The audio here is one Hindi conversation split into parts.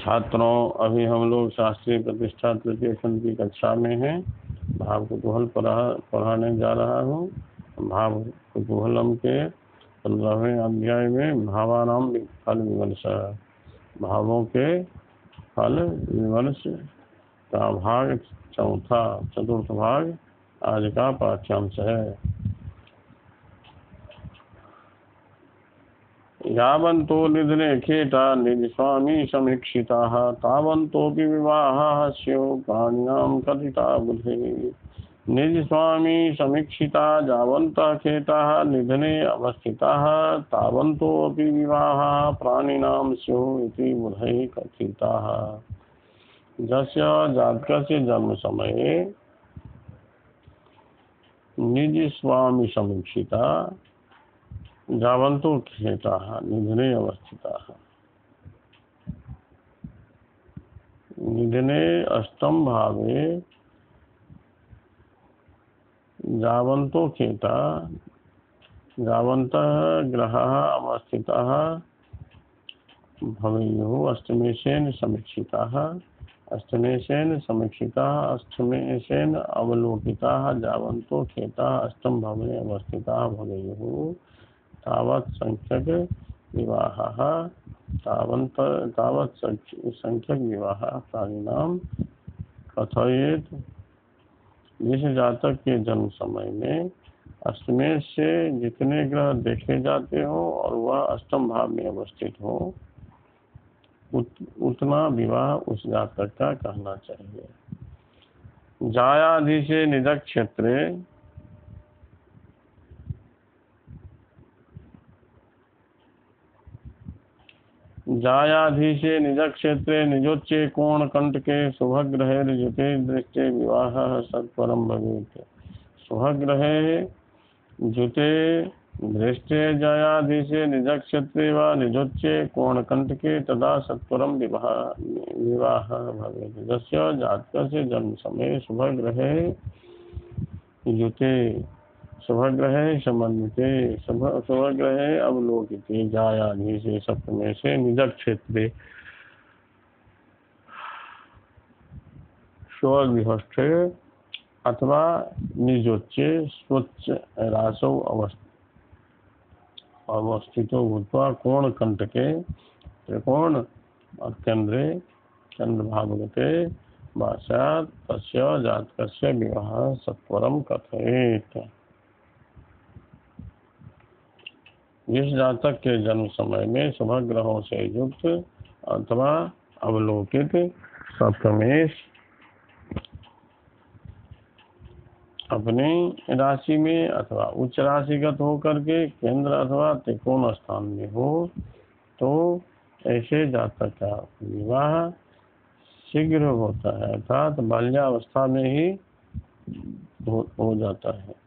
छात्रों, अभी हम लोग शास्त्रीय प्रतिष्ठा तृतीय खंड की कक्षा में हैं। भाव कुतूहल पढ़ाने जा रहा हूँ। भाव कुतूहलम के 15वें अध्याय में भावानाम फल विमर्श, भावों के फल विमर्श का भाग चतुर्थ भाग आज का पाठ्यांश है। यावन्तो निधने खेटा निज स्वामी समीक्षिताः तावन्तोऽपि विवाहाः स्युः प्राणिनां कथिता बुद्धे। निज स्वामी समीक्षिता यावन्तः खेटाः निधने अवस्थिताः तावन्तोऽपि विवाहाः प्राणिनां स्युः इति बुधैः कथिताः। यस्य जातकस्य जन्म समये निज स्वामी समीक्षिता यावन्तो खेटाः निधने अवस्थिताः। निधने अष्टम भावे यावन्तो खेटा यावन्तः ग्रहाः अवस्थिताः भवेयुः। अष्टमेशेन समीक्षिताः अष्टमेशेन समीक्षिताः अष्टमेशेन अवलोकिताः यावन्तो खेटाः अष्टम भावे अवस्थिताः भवेयुः। तावत् संख्यक विवाहः तावत् संख्यक विवाह प्राणिनाम कथयेत। जिस जातक के जन्म समय में अष्टमेश से जितने ग्रह देखे जाते हो और वह अष्टम भाव में अवस्थित हो, उतना विवाह उस जातक का कहना चाहिए। जायाधीशे निज क्षेत्रे जायाधीशे निज क्षेत्रे निजोच्चे कोण कंटके शुभग्रहेर्युते दृष्टे विवाहः सत्वरं भवेत्। शुभग्रहे जुते दृष्टे जायाधीशे निज क्षेत्रे वा निजोच्चे कोण कंटके तदा सत्वरं विवाहः भवेत्। यस्य जातकस्य जन्म समय शुभग्रहे युते शुभग्रहे समन्विते शुभग्रहे अवलोकिते जायाधीशे सप्तमेशे निज क्षेत्रे स्वगृहस्थे अथवा निजोच्चे स्वच्छ रासौ अवस्थितो भूत्वा कोण कंटके त्रिकोण केंद्रे चंद्रभावगते वास्यात् तस्य जातकस्य विवाहः सत्वरं कथयेत्। जिस जातक के जन्म समय में शुभ ग्रहों से युक्त अथवा अवलोकित सप्तमेश अपनी राशि में अथवा उच्च राशिगत होकर के केंद्र अथवा त्रिकोण स्थान में हो, तो ऐसे जातक का विवाह शीघ्र होता है, अर्थात बाल्यावस्था में ही हो जाता है।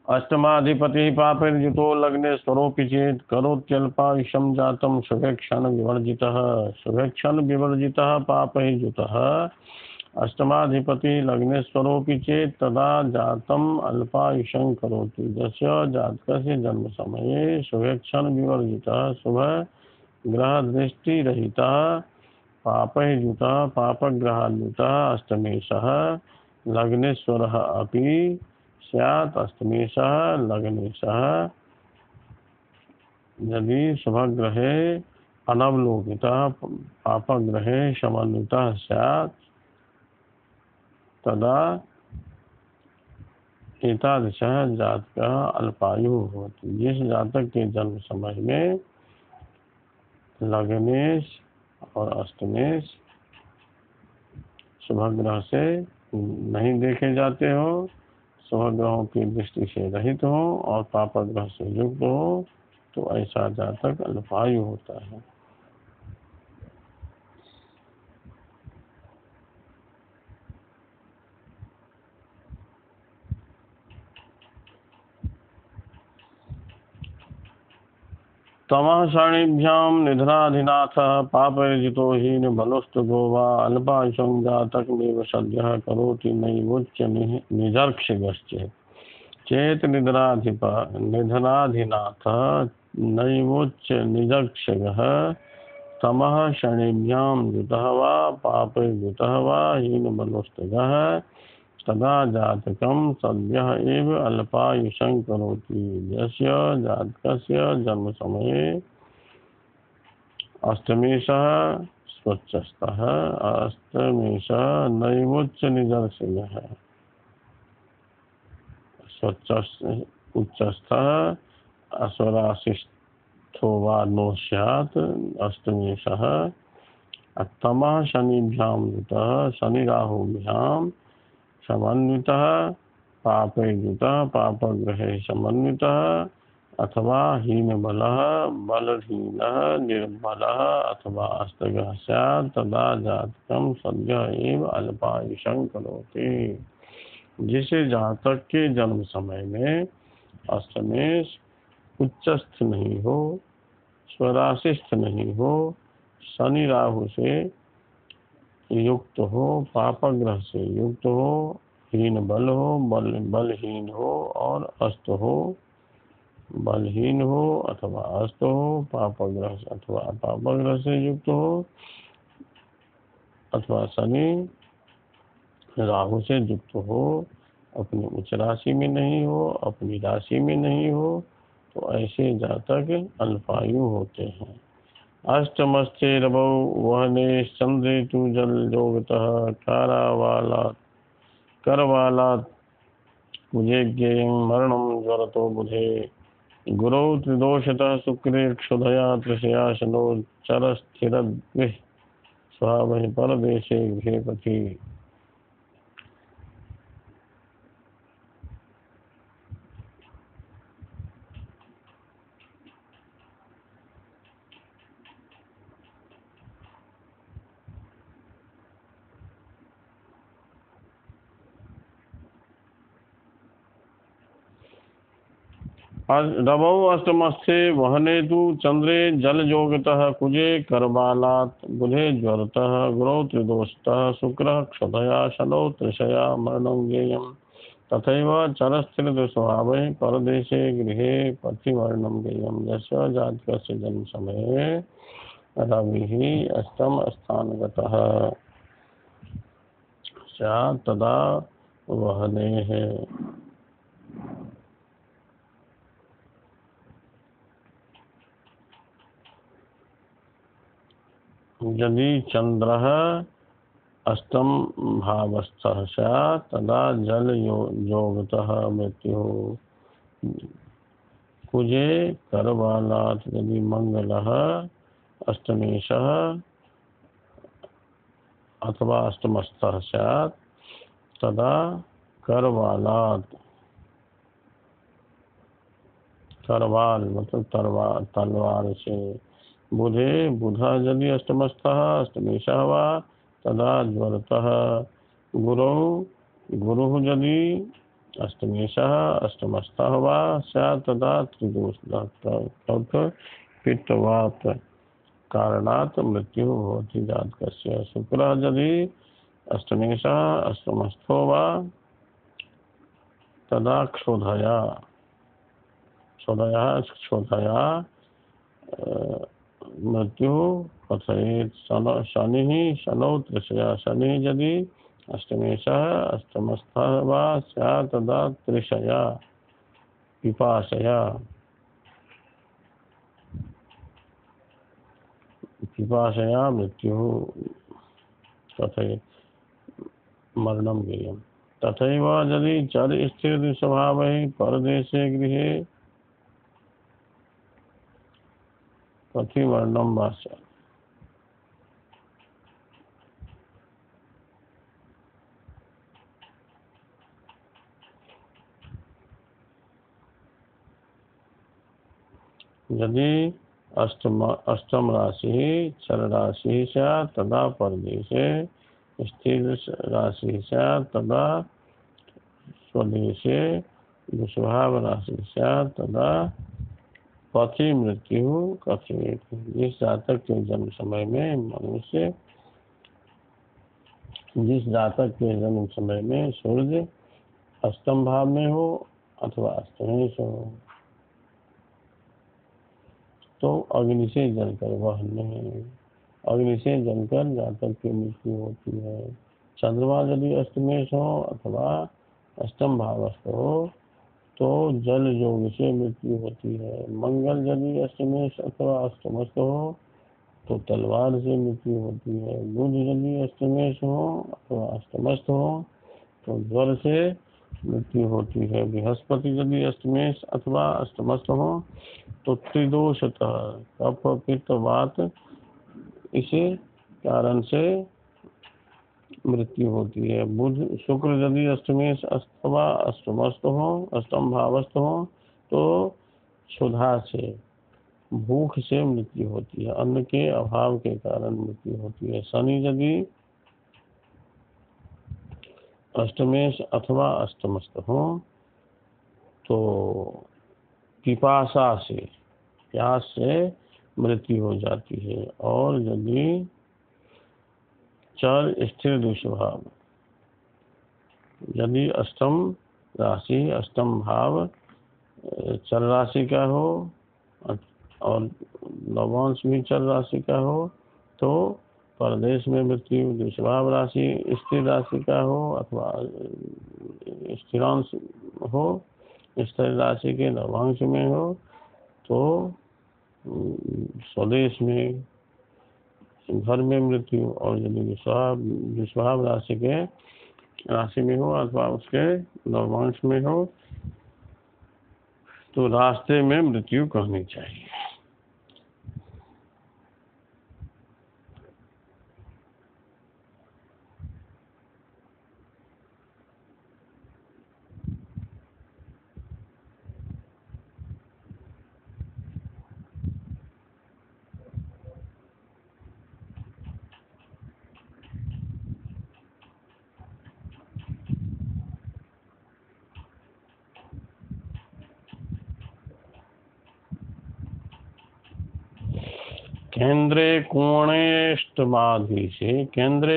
अष्टमाधिपति पापैर्युतो लग्ने स्वरोपि चेत् करोत्यल्पायुषं जातं शुभेक्षण विवर्जितः पापैर्युतः। अष्टमाधिपति लग्ने स्वरोपि चेत् तदा जातम् अल्पायुषं करोति। यस्य जातकस्य जन्म समये शुभेक्षण विवर्जितः शुभ ग्रह दृष्टि रहितः पापैर्युतः पापग्रहान्वितः अष्टमेशः लग्नेश्वरः अपि स्यात्। अष्टमेशः लग्नेशः यदि शुभग्रहे अनवलोकितः पापग्रहे समन्वितः स्यात् तदा एतादृशः जातकः अल्पायुः भवति। जिस जातक के जन्म समय में लग्नेश और अष्टमेश शुभग्रह से नहीं देखे जाते हो, शुभग्रहों की दृष्टि से रहित हो और पापग्रह से युक्त हो, तो ऐसा जातक अल्पायु होता है। तमः शनिभ्यां निधनाधिनाथ पापैर्जितो हीन बलस्तु गोवा अल्पायुषं जातकमेव सद्यः करोति नैवोच्च निजर्क्षगश्च चेत निधनाधिनाथ नैवोच्च निजर्क्षगः तमः शनिभ्यां युतः वा पापैर्युतः वा हीनबलस्तुगः तदा जातकं सद्यः एव अल्पायुषं करोति यस्य जातकस्य जन्मसमये अष्टमेशः स्वच्छस्तः अष्टमेशः नैवोच्च निजर्षयः उच्चस्थः अस्वराशिस्थो वा नो स्यात् अष्टमेशः तमः शनिभ्यां युतः शनिराहुभ्यां समन्वितः पापैर्युतः पापग्रहे समन्वितः अथवा हीनबलः बलहीनः निर्बलः अथवा अस्तगः स्यात् तदा जातकं सद्यः एव अल्पायुषं करोति। जिसे जातक के जन्म समय में अष्टमेश उच्चस्थ नहीं हो, स्वराशिस्थ नहीं हो, शनि राहु से युक्त हो, पापग्रह से युक्त हो, हीन बल हो, बलहीन हो और अस्त हो, बलहीन हो अथवा अस्त हो, पापग्रह अथवा पापग्रह से युक्त हो अथवा शनि राहु से युक्त हो, अपनी उच्च राशि में नहीं हो, अपनी राशि में नहीं हो, तो ऐसे जातक अल्पायु होते हैं। अष्टमस्ते रवौ वहने चंद्रे तु जल योगतः करवालात् कुजे ज्ञेयं मरणं ज्वरतो बुधे गुरौ त्रिदोषतः शुक्रे क्षुधया तृषया शनो चरस्थिरद्भिः स्वभावः परदेशे गृहे पथि। रवौ अष्टमस्थे वहने तु चंद्रे जल योगतः कुजे करबालात् बुधे ज्वरतः गुरौ त्रिदोषतः शुक्रः क्षुधया शनौ तृषया मरणं ज्ञेयं तथैव चरस्थिरस्वभावः परदेशे गृहे पथि मरणं ज्ञेयं। यस्य जातकस्य जन्म समये रविः अष्टम स्थानगतः स्यात् तदा वहनेः यदि चंद्रः अष्टम भावस्थः स्यात् तदा जल योगतः मृत्युः कुजे करबालात् यदि मंगलः अष्टमेशः अथवा अष्टमस्थः स्यात् तदा करबालात् करवाल मतलब तलवार से बुधे बुधा यदि अष्टमस्थः अष्टमेशः वा तदा ज्वरतः गुरुः यदि अष्टमेशः अष्टमस्थः वा स्यात् तदा त्रिदोषः पित्तवात कारणात् मृत्युः भवति जातकस्य। शुक्रः यदि अष्टमेशः अष्टमस्थो वा तदा क्षोधया मृत्यु कथयेत्। शनि शनौ तृषया शनि यदि अष्टमेशः अष्टमस्थः वा स्यात् तदा तृषया पिपाशया मृत्युः कथयेत् मरणं ज्ञेयम्। तथैव यदि चर स्थिर स्वभावः परदेशे गृहे पथि मरणं वा स्यात्। यदि अष्टम राशि चर राशि स्यात् तदा परदेशे, स्थिर राशि स्यात् तदा स्वदेशे, दुष्भाव राशि स्यात् तदा पथि मृत्यु कथित। जिस जातक के जन्म समय में मनुष्य, जिस जातक के जन्म समय में सूर्य अष्टम भाव में हो अथवा अष्टमेश हो, तो अग्नि से जलकर वह नहीं, अग्नि से जलकर जातक की मृत्यु होती है। चंद्रमा यदि अष्टमेश हो अथवा अष्टम भावस्थ हो तो जल योग से मृत्यु होती है। मंगल यदि अष्टमेश अथवा अष्टमस्थ हो तो तलवार से मृत्यु होती है। बुध यदि अष्टमेश हो अथवा अष्टमस्थ हो तो ज्वर से मृत्यु होती है। बृहस्पति यदि अष्टमेश अथवा अष्टमस्थ हो तो त्रिदोषतः कफ पित्त वात इसी कारण से मृत्यु होती है। बुध शुक्र यदि अष्टमेश अथवा अष्टमस्थ हो, अष्टम भावस्थ हो तो क्षुधा से, भूख से मृत्यु होती है। अन्न के अभाव के कारण मृत्यु होती है। शनि यदि अष्टमेश अथवा अष्टमस्थ हो तो पिपासा से, प्यास से मृत्यु हो जाती है। और यदि चर स्थिर दुष्भाव, यदि अष्टम राशि अष्टम भाव चर राशि का हो और नवांश भी चर राशि का हो तो परदेश में मृत्यु। दुष्भाव राशि स्थिर राशि का हो अथवा स्थिरांश हो, स्थिर राशि के नवांश में हो तो स्वदेश में घर में मृत्यु। और यदि दुष्भाव राशि में हो अथवा उसके नवांश में हो तो रास्ते में मृत्यु करनी चाहिए। केंद्रे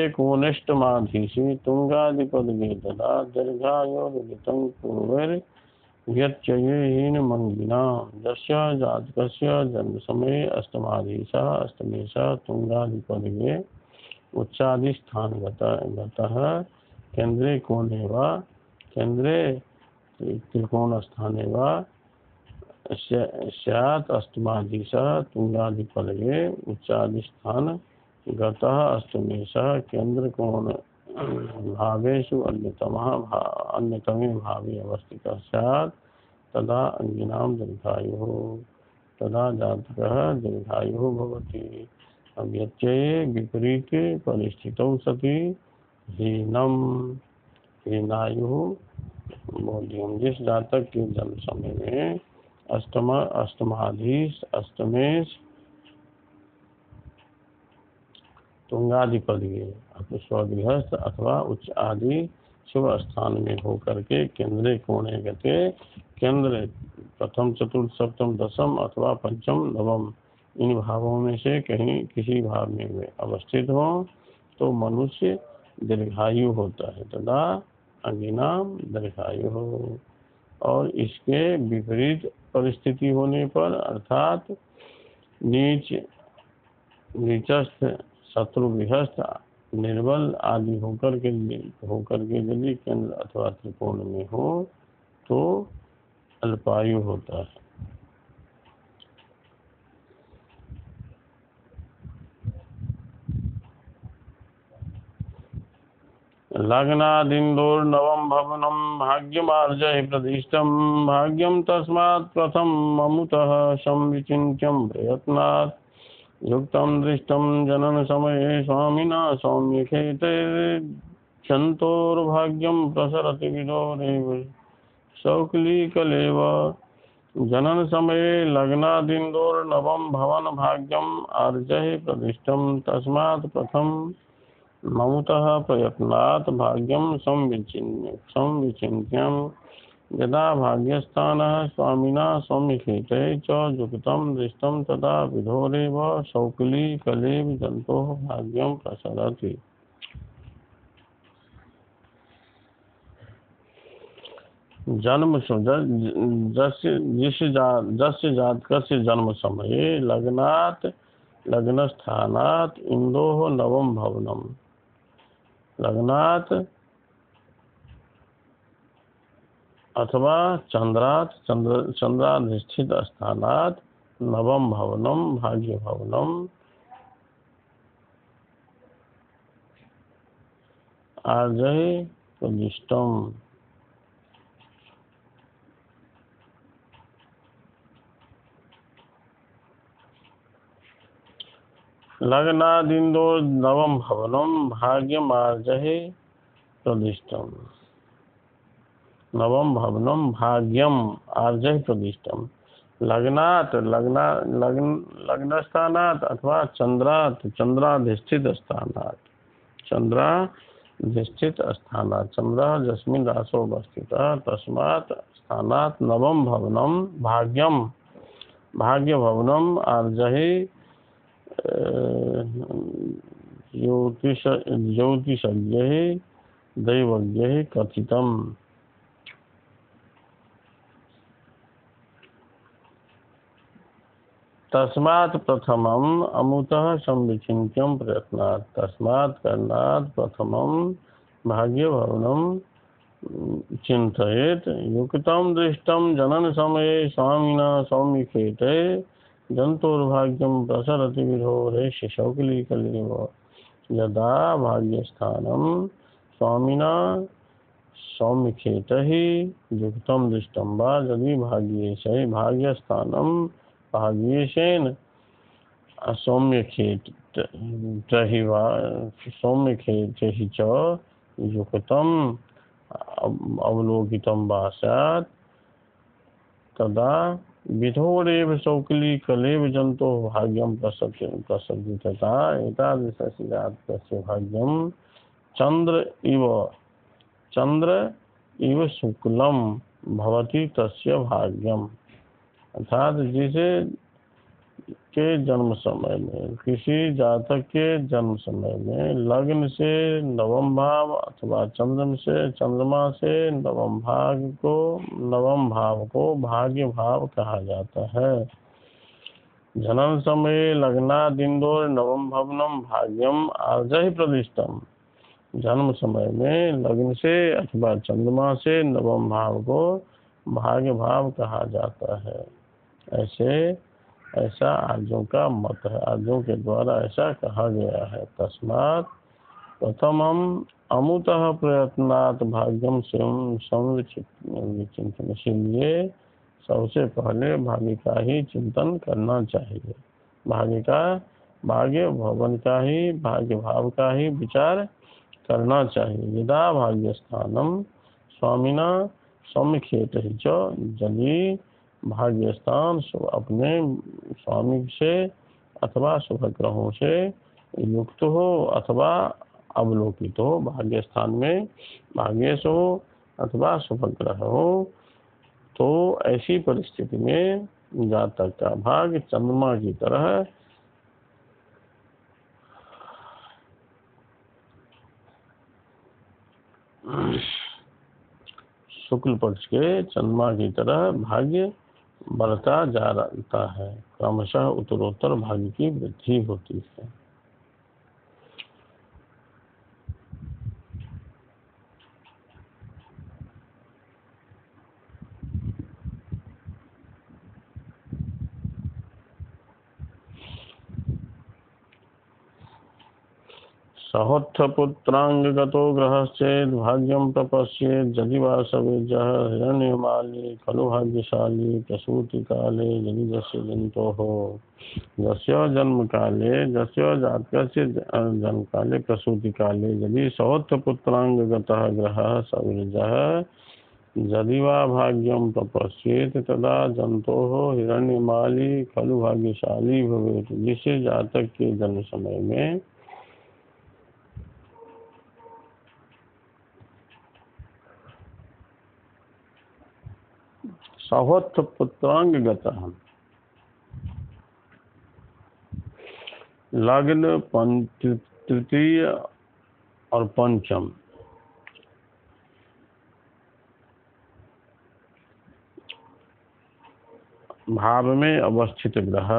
कोणेष्टमाधीशे तुंगादिपदगे तदा दीर्घायोर्वितं पूर्वैर्यच्चये हीनमंगिना यस्य जातकस्य जन्मसमये अष्टमाधीशः अष्टमेशः तुंगादिपदगे उच्चादिस्थानगतः केंद्रे कोणे वा केंद्रे त्रिकोणस्थाने वा स्यात् अष्टमाधीशः तुंगादिपदगे उच्चादिस्थान गतः अष्टमेशः केंद्र कोण भावेषु अन्यतमे भावे अवस्थितः स्यात् तदा अंगिनां दीर्घायुः, तदा जातकः दीर्घायुः भवति। अव्यत्यये विपरीते परिस्थितौ सति हीनायुः बोध्यम। जिस जातक के जन्म समय में अष्टमाधीश अष्टमेश तुंगादिपदगे स्वगृहस्थ अथवा उच्च आदि शुभ स्थान में होकर के केंद्रे कोणे गते, केंद्र प्रथम चतुर्थ सप्तम दशम अथवा पंचम नवम इन भावों में से कहीं किसी भाव में वे अवस्थित हो तो मनुष्य दीर्घायु होता है। तदा अंगिनाम दीर्घायु हो। और इसके विपरीत परिस्थिति होने पर अर्थात नीचस्थ शत्रु गृहस्थ निर्बल आदि होकर के यदि केंद्र अथवा त्रिकोण में हो तो अल्पायु होता है। लग्नादिन्दोर्नवम भवनम भाग्यमार्जय प्रतिष्ठम भाग्यम तस्मात् प्रथम ममुतः संविचिन्त्यं प्रयत्नात् युक्तं दृष्टं जनन समये स्वामिना सौम्यखेते क्षन्तोर्भाग्यं प्रसरति विदोरेव शौक्लीकलेव। जनन समये लग्नादिन्दोर्नवम भवन भाग्यम आर्जय प्रतिष्ठम तस्मात् प्रथम ममुतः प्रयत्नात् भाग्यम संविचिन्त्यं यदा भाग्यस्थानः स्वामिना सौम्यखेटे च युक्तं दृष्टं तदा विधोरेव शौकिली कलेव जन्तोः भाग्यं प्रसरति। जन्म जस्य जातकस्य जन्म समये लग्नात् लग्नस्थानात् इंदोः नवम भवनम, लग्नात् अथवा चंद्रात् चंद्राधिष्ठित स्थानात् नवम भवनम भाग्य भवनम आजय प्रदिष्टम। लग्नादिंदो नवम भवनम भाग्यम आर्जहे प्रदिष्टम। नवम भवनम भाग्यम आर्जह प्रतिष्ठम। लग्नात् लग्नस्थानात् अथवा चंद्रात् चंद्राधिष्ठित स्थानात्, चंद्राधिष्ठित स्थानात्, चंद्रः यस्मिन् राशौ अवस्थितः तस्मात् स्थानात् नवम भवनम भाग्यम भाग्य भवनम आर्जहे ज्योतिषज्ञैः दैवज्ञैः कथितम्। तस्मात् प्रथमम् अमुतः संविचिन्त्यं प्रयत्नात्, तस्मात् कारणात् प्रथमं भाग्यभवनं चिन्तयेत्। युक्तं दृष्टं जनन समये स्वामिना सौम्यखेटे जन्तोर्भाग्यं प्रसरति विधोरेश शौकिलीकलेव। यदा भाग्यस्थानं स्वामिना सौम्यखेटैः युक्तं दृष्टं वा, यदि भाग्येशैः भाग्यस्थानं भाग्येशेन सौम्यखेटैः वा सौम्यखेटैः च युक्तम् अवलोकितं वा स्यात् तदा विधोरेव शौकिली कलेव जन्तोः भाग्यं प्रसरति। तथा एतादृशस्य जातकस्य भाग्यं चंद्र इव शुक्लम भवति तस्य भाग्यम। अर्थात जिसे के जन्म समय में, किसी जातक के जन्म समय में लग्न से नवम भाव अथवा चंद्रमा से नवम भाव को भाग्य भाव कहा जाता है। जनन समय लग्नादिंदोर नवम भवनम भाग्यम आर्जहि प्रतिष्ठम। जन्म समय में लग्न से अथवा चंद्रमा से नवम भाव को भाग्य भाव कहा जाता है। ऐसा आर्यों का मत है, आर्यों के द्वारा ऐसा कहा गया है। तस्मात् प्रथमम अमुतः प्रयत्नात् भाग्यम संविचिंतन, इसलिए सबसे पहले भाग्य का ही चिंतन करना चाहिए, भाग्य भवन का ही, भाग्य भाव का ही विचार करना चाहिए। यदा भाग्यस्थानम स्वामिना सौम्यखेटैः च, यदि भाग्यस्थान अपने स्वामी से अथवा शुभ ग्रहों से युक्त हो अथवा अवलोकित हो, भाग्यस्थान में भाग्येश हो अथवा शुभ ग्रह हो, तो ऐसी परिस्थिति में जातक का भाग्य चंद्रमा की तरह शुक्ल पक्ष के चंद्रमा की तरह भाग्य बढ़ता जा रहा है, क्रमशः उत्तरोत्तर भाग्य की वृद्धि होती है। सहोत्थपुत्रांगगतो ग्रहश्चेत् भाग्यं प्रपश्येत्। यदि वा सवेजः हिरण्यमाली खलु भाग्यशाली प्रसूति काले यदि यस्य जन्तोः, यस्य जन्मकाले, यस्य जातकस्य जन्मकाले प्रसूति काले यदि सहोत्थपुत्रांगगतः ग्रहः सवेजः यदि वा भाग्यं प्रपश्येत् तदा जन्तोः हिरण्यमाली खलु भाग्यशाली भवेत्। जिसे जातक के जन्म समय में सवत्थ पुत्रांग गतः। लग्न तृतीय और पंचम भाव में अवस्थित ग्रह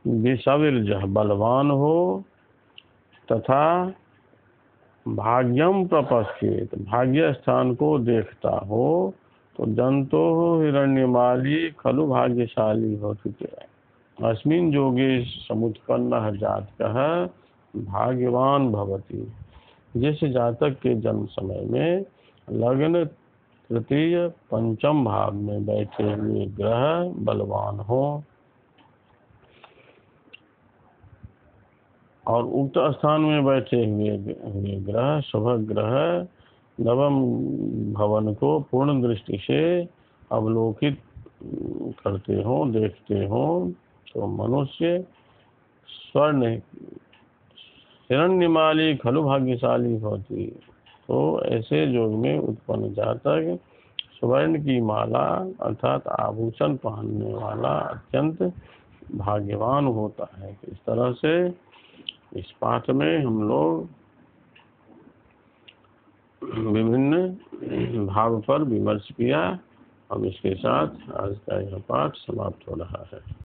विषविर्जः बलवान हो तथा भाग्यम प्रपश्येत भाग्य स्थान को देखता हो तो जंतो हिरण्यमाली खलु भाग्यशाली हो चुके। अस्मिन् योगे समुत्पन्नः जातकः भाग्यवान भवति। जिस जातक के जन्म समय में लग्न तृतीय पंचम भाव में बैठे हुए ग्रह बलवान हो और उक्त स्थान में बैठे हुए ग्रह शुभ ग्रह नवम भवन को पूर्ण दृष्टि से अवलोकित करते हो देखते हो तो मनुष्य स्वर्ण हिरण्यमाली खलु भाग्यशाली होती। तो ऐसे योग में उत्पन्न जातक स्वर्ण की माला अर्थात आभूषण पहनने वाला अत्यंत भाग्यवान होता है। इस तरह से इस पाठ में हम लोग विभिन्न भाव पर विमर्श किया। अब इसके साथ आज का यह पाठ समाप्त हो रहा है।